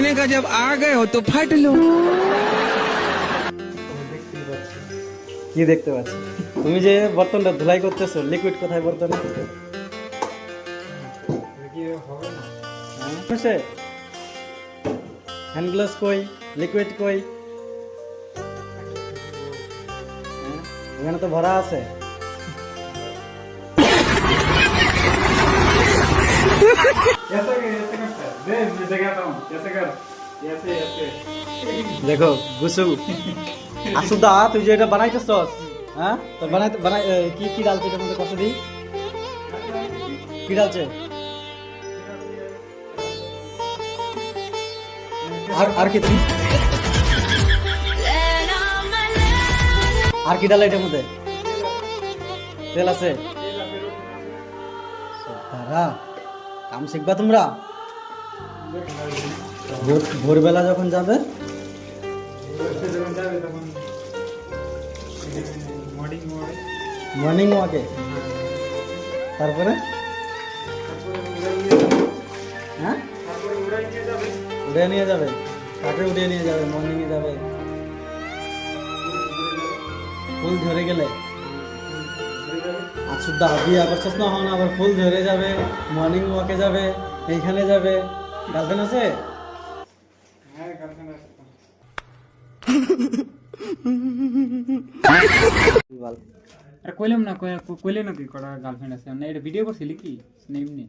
मैंने कहा जब आ गए हो तो फट लो। কি দেখতে পাচ্ছ? তুমি যে বর্তনটা ধুলাই করতেছো, লিকুইড কোথায় বর্তনে? হ্যান্ড গ্লাভস কই, লিকুইড কই? এখানে তো ভরা আছে। দেখো গুসু আসুদা, তুই যে এটা বানাইতেছস, হ্যাঁ তো বানাইতে বানাই কি কি ডালছে এটার মধ্যে? কত দিই কি ডালছে? আর কি তুমি আর কি ডালে এটার মধ্যে? তেল আছে। দাঁড়া, কাম শিখবা তোমরা। ভোরবেলা যখন যাবে মর্নিং ওয়াকে, তারপরে হ্যাঁ উড়ে নিয়ে যাবে, কাকে উড়িয়ে নিয়ে যাবে? মর্নিং এ যাবে, ফুল ঝরে গেলে আর শুদ্ধ বিয়া করছিস না, হন আবার ফুল ঝরে যাবে, মর্নিং ওয়াকে যাবে, এইখানে যাবে। গার্লফ্রেন্ড আছে? কইলাম না, কইলে নাকি কটা গার্লফ্রেন্ড আছে না? এটা ভিডিও করছিলি কি? এমনি